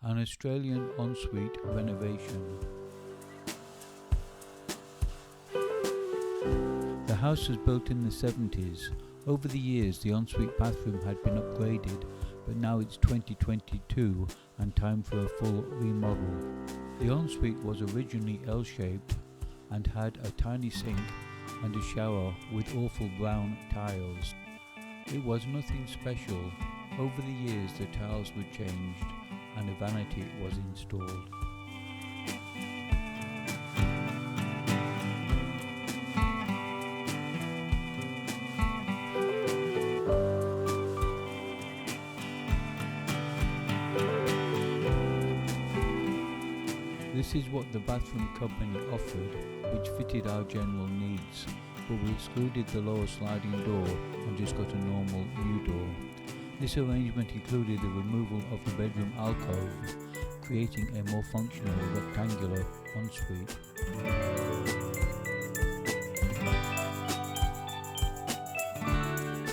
An Australian ensuite renovation. The house was built in the 70s. Over the years, the ensuite bathroom had been upgraded, but now it's 2022 and time for a full remodel. The ensuite was originally L-shaped and had a tiny sink and a shower with awful brown tiles. It was nothing special. Over the years, the tiles were changed and a vanity was installed. This is what the bathroom company offered, which fitted our general needs, but we excluded the lower sliding door and just got a normal new door. This arrangement included the removal of the bedroom alcove, creating a more functional rectangular ensuite.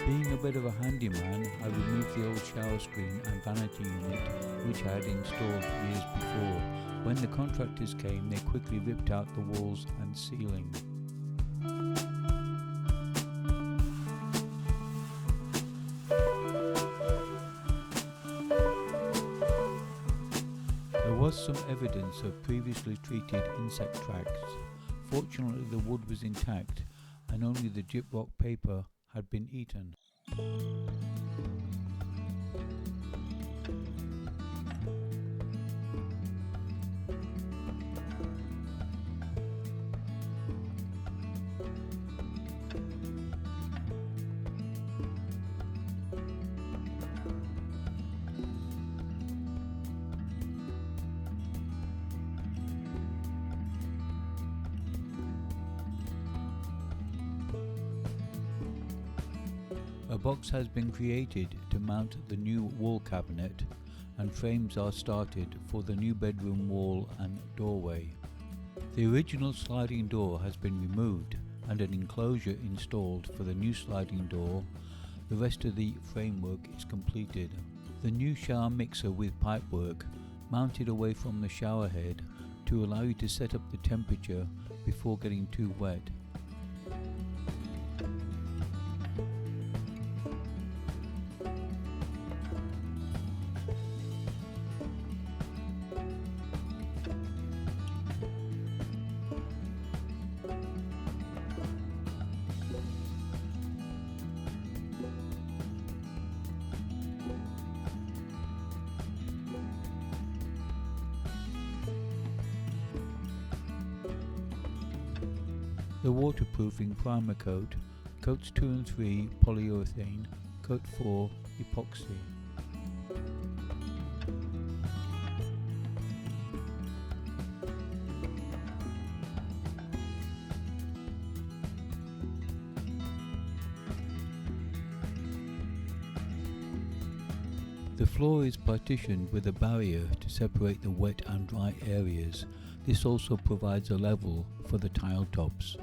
Being a bit of a handyman, I removed the old shower screen and vanity unit which I had installed years before. When the contractors came, they quickly ripped out the walls and ceiling. There was some evidence of previously treated insect tracks. Fortunately, the wood was intact and only the gyprock paper had been eaten. A box has been created to mount the new wall cabinet, and frames are started for the new bedroom wall and doorway. The original sliding door has been removed and an enclosure installed for the new sliding door. The rest of the framework is completed. The new shower mixer with pipework mounted away from the shower head to allow you to set up the temperature before getting too wet. The waterproofing primer coat, coats 2 and 3 polyurethane, coat 4 epoxy. The floor is partitioned with a barrier to separate the wet and dry areas. This also provides a level for the tile tops.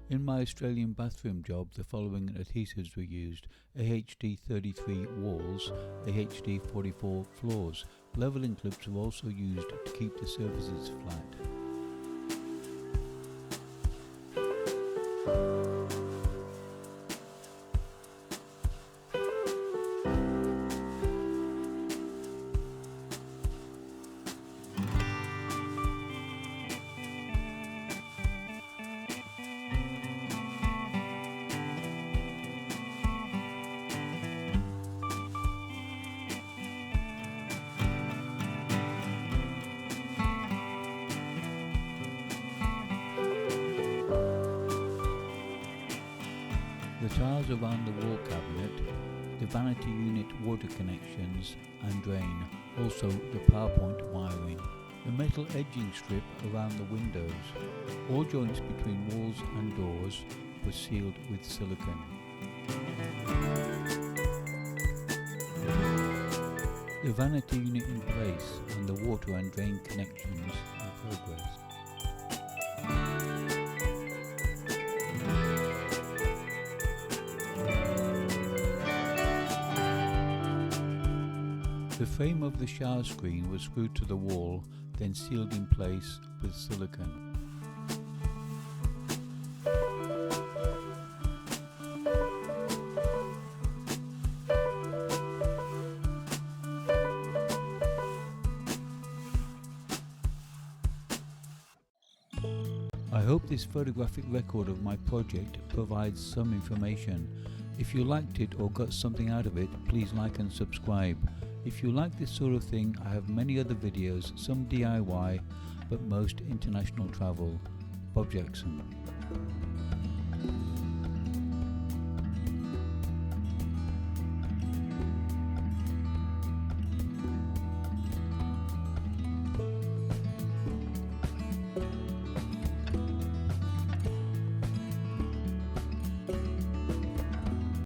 In my Australian bathroom job, the following adhesives were used: AHD 33 walls, AHD 44 floors. Leveling clips were also used to keep the surfaces flat. The tiles around the wall cabinet, the vanity unit water connections and drain, also the power point wiring. The metal edging strip around the windows. All joints between walls and doors were sealed with silicone. The vanity unit in place and the water and drain connections in progress. The frame of the shower screen was screwed to the wall, then sealed in place with silicone. I hope this photographic record of my project provides some information. If you liked it or got something out of it, please like and subscribe. If you like this sort of thing, I have many other videos, some DIY, but most international travel. Bob Jackson.